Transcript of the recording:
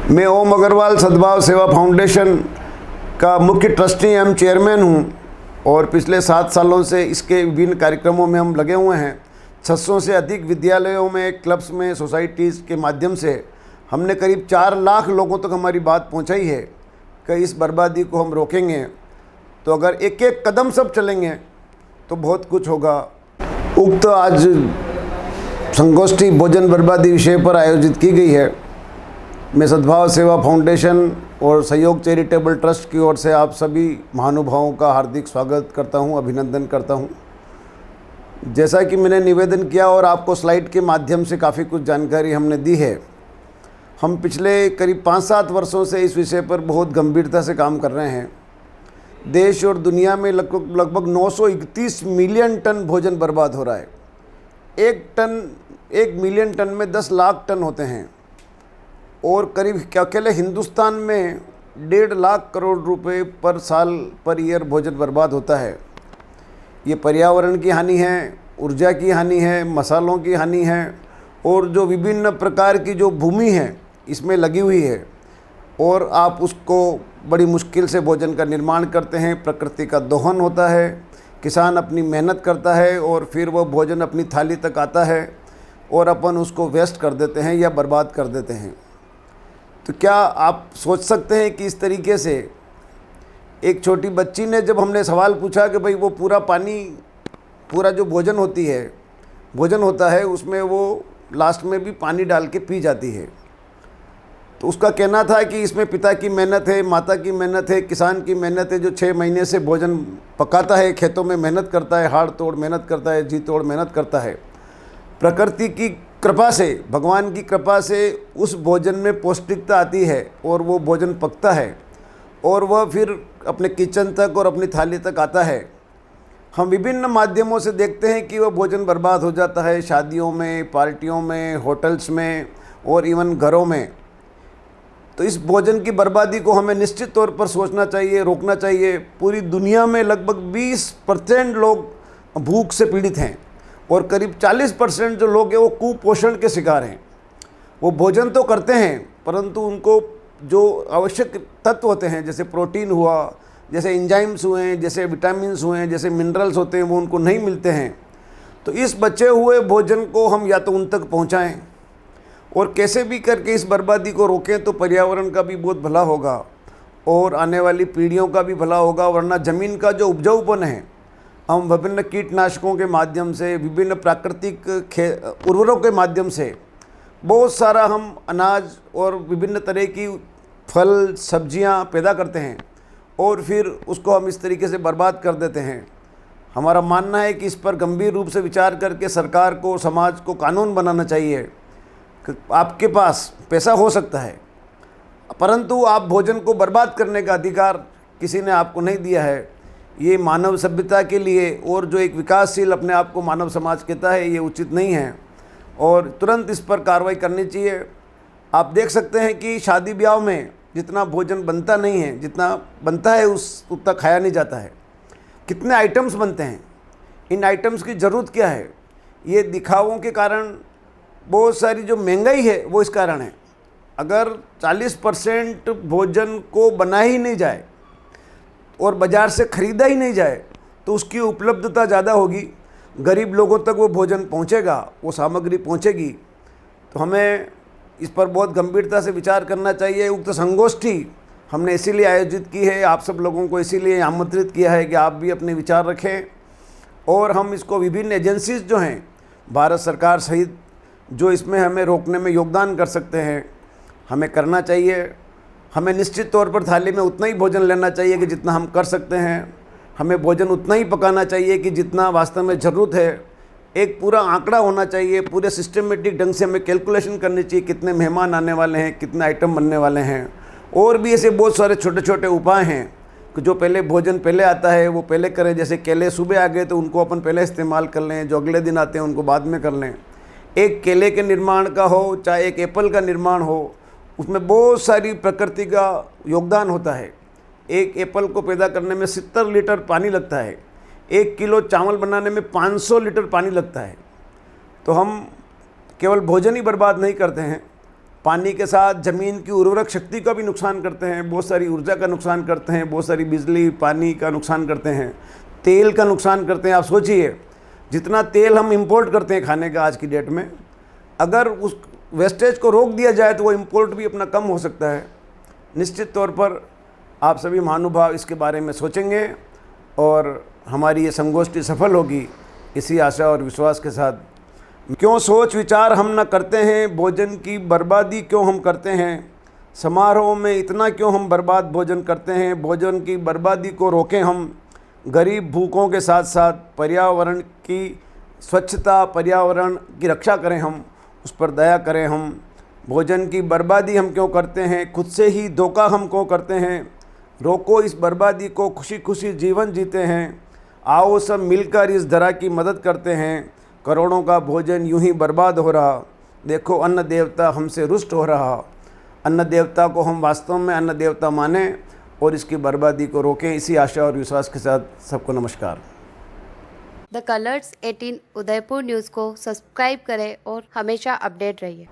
मैं ओम अग्रवाल सद्भाव सेवा फाउंडेशन का मुख्य ट्रस्टी एवं चेयरमैन हूं और पिछले 7 सालों से इसके विभिन्न कार्यक्रमों में हम लगे हुए हैं। 600 से अधिक विद्यालयों में, क्लब्स में, सोसाइटीज़ के माध्यम से हमने करीब 4 लाख लोगों तक हमारी बात पहुंचाई है कि इस बर्बादी को हम रोकेंगे। तो अगर एक एक कदम सब चलेंगे तो बहुत कुछ होगा। उक्त आज संगोष्ठी भोजन बर्बादी विषय पर आयोजित की गई है। मैं सद्भाव सेवा फाउंडेशन और सहयोग चैरिटेबल ट्रस्ट की ओर से आप सभी महानुभावों का हार्दिक स्वागत करता हूं, अभिनंदन करता हूं। जैसा कि मैंने निवेदन किया और आपको स्लाइड के माध्यम से काफ़ी कुछ जानकारी हमने दी है, हम पिछले करीब 5-7 वर्षों से इस विषय पर बहुत गंभीरता से काम कर रहे हैं। देश और दुनिया में लगभग 931 मिलियन टन भोजन बर्बाद हो रहा है। 1 मिलियन टन में 10 लाख टन होते हैं और करीब अकेले हिंदुस्तान में 1.5 लाख करोड़ रुपए पर साल पर ईयर भोजन बर्बाद होता है। ये पर्यावरण की हानि है, ऊर्जा की हानि है, मसालों की हानि है और जो विभिन्न प्रकार की जो भूमि है इसमें लगी हुई है और आप उसको बड़ी मुश्किल से भोजन का निर्माण करते हैं। प्रकृति का दोहन होता है, किसान अपनी मेहनत करता है और फिर वो भोजन अपनी थाली तक आता है और अपन उसको वेस्ट कर देते हैं या बर्बाद कर देते हैं। तो क्या आप सोच सकते हैं कि इस तरीके से एक छोटी बच्ची ने, जब हमने सवाल पूछा कि भाई वो पूरा पानी, पूरा जो भोजन होता है उसमें वो लास्ट में भी पानी डाल के पी जाती है, तो उसका कहना था कि इसमें पिता की मेहनत है, माता की मेहनत है, किसान की मेहनत है, जो 6 महीने से भोजन पकाता है, खेतों में मेहनत करता है, हाड़ तोड़ मेहनत करता है, जी तोड़ मेहनत करता है। प्रकृति की कृपा से, भगवान की कृपा से उस भोजन में पौष्टिकता आती है और वो भोजन पकता है और वह फिर अपने किचन तक और अपनी थाली तक आता है। हम विभिन्न माध्यमों से देखते हैं कि वह भोजन बर्बाद हो जाता है, शादियों में, पार्टियों में, होटल्स में और इवन घरों में। तो इस भोजन की बर्बादी को हमें निश्चित तौर पर सोचना चाहिए, रोकना चाहिए। पूरी दुनिया में लगभग 20% लोग भूख से पीड़ित हैं और करीब 40% जो लोग हैं वो कुपोषण के शिकार हैं। वो भोजन तो करते हैं परंतु उनको जो आवश्यक तत्व होते हैं, जैसे प्रोटीन हुआ, जैसे एंजाइम्स हुए हैं, जैसे विटामिन्स हुए हैं, जैसे मिनरल्स होते हैं, वो उनको नहीं मिलते हैं। तो इस बचे हुए भोजन को हम या तो उन तक पहुँचाएँ और कैसे भी करके इस बर्बादी को रोकें तो पर्यावरण का भी बहुत भला होगा और आने वाली पीढ़ियों का भी भला होगा। वरना ज़मीन का जो उपजाऊपन है, हम विभिन्न कीटनाशकों के माध्यम से, विभिन्न प्राकृतिक उर्वरकों के माध्यम से बहुत सारा हम अनाज और विभिन्न तरह की फल सब्जियां पैदा करते हैं और फिर उसको हम इस तरीके से बर्बाद कर देते हैं। हमारा मानना है कि इस पर गंभीर रूप से विचार करके सरकार को, समाज को कानून बनाना चाहिए कि आपके पास पैसा हो सकता है परंतु आप भोजन को बर्बाद करने का अधिकार किसी ने आपको नहीं दिया है। ये मानव सभ्यता के लिए और जो एक विकासशील अपने आप को मानव समाज कहता है, ये उचित नहीं है और तुरंत इस पर कार्रवाई करनी चाहिए। आप देख सकते हैं कि शादी ब्याह में जितना भोजन बनता नहीं है, जितना बनता है उतना खाया नहीं जाता है। कितने आइटम्स बनते हैं, इन आइटम्स की ज़रूरत क्या है? ये दिखावों के कारण बहुत सारी जो महंगाई है वो इस कारण है। अगर 40% भोजन को बना ही नहीं जाए और बाज़ार से ख़रीदा ही नहीं जाए तो उसकी उपलब्धता ज़्यादा होगी, गरीब लोगों तक वो भोजन पहुंचेगा, वो सामग्री पहुंचेगी। तो हमें इस पर बहुत गंभीरता से विचार करना चाहिए। उक्त संगोष्ठी हमने इसीलिए आयोजित की है, आप सब लोगों को इसीलिए आमंत्रित किया है कि आप भी अपने विचार रखें और हम इसको विभिन्न एजेंसीज़ जो हैं, भारत सरकार सहित, जो इसमें हमें रोकने में योगदान कर सकते हैं, हमें करना चाहिए। हमें निश्चित तौर पर थाली में उतना ही भोजन लेना चाहिए कि जितना हम कर सकते हैं। हमें भोजन उतना ही पकाना चाहिए कि जितना वास्तव में ज़रूरत है। एक पूरा आंकड़ा होना चाहिए, पूरे सिस्टमेटिक ढंग से हमें कैलकुलेशन करनी चाहिए कितने मेहमान आने वाले हैं, कितने आइटम बनने वाले हैं। और भी ऐसे बहुत सारे छोटे छोटे उपाय हैं कि जो पहले भोजन पहले आता है वो पहले करें। जैसे केले सुबह आ गए तो उनको अपन पहले इस्तेमाल कर लें, जो अगले दिन आते हैं उनको बाद में कर लें। एक केले के निर्माण का हो, चाहे एक एप्पल का निर्माण हो, उसमें बहुत सारी प्रकृति का योगदान होता है। एक एप्पल को पैदा करने में 70 लीटर पानी लगता है। 1 किलो चावल बनाने में 500 लीटर पानी लगता है। तो हम केवल भोजन ही बर्बाद नहीं करते हैं, पानी के साथ ज़मीन की उर्वरक शक्ति का भी नुकसान करते हैं, बहुत सारी ऊर्जा का नुकसान करते हैं, बहुत सारी बिजली पानी का नुकसान करते हैं, तेल का नुकसान करते हैं। आप सोचिए जितना तेल हम इंपोर्ट करते हैं खाने का आज की डेट में, अगर उस वेस्टेज को रोक दिया जाए तो वो इंपोर्ट भी अपना कम हो सकता है। निश्चित तौर पर आप सभी महानुभाव इसके बारे में सोचेंगे और हमारी ये संगोष्ठी सफल होगी, इसी आशा और विश्वास के साथ। क्यों सोच विचार हम न करते हैं, भोजन की बर्बादी क्यों हम करते हैं, समारोह में इतना क्यों हम बर्बाद भोजन करते हैं, भोजन की बर्बादी को रोकें हम, गरीब भूखों के साथ साथ पर्यावरण की स्वच्छता पर्यावरण की रक्षा करें हम, उस पर दया करें हम। भोजन की बर्बादी हम क्यों करते हैं, खुद से ही धोखा हम क्यों करते हैं, रोको इस बर्बादी को, खुशी खुशी जीवन जीते हैं। आओ सब मिलकर इस धरा की मदद करते हैं, करोड़ों का भोजन यूं ही बर्बाद हो रहा, देखो अन्न देवता हमसे रुष्ट हो रहा। अन्न देवता को हम वास्तव में अन्न देवता माने और इसकी बर्बादी को रोकें, इसी आशा और विश्वास के साथ सबको नमस्कार। द कलर्स 18 उदयपुर न्यूज़ को सब्सक्राइब करें और हमेशा अपडेट रहिए।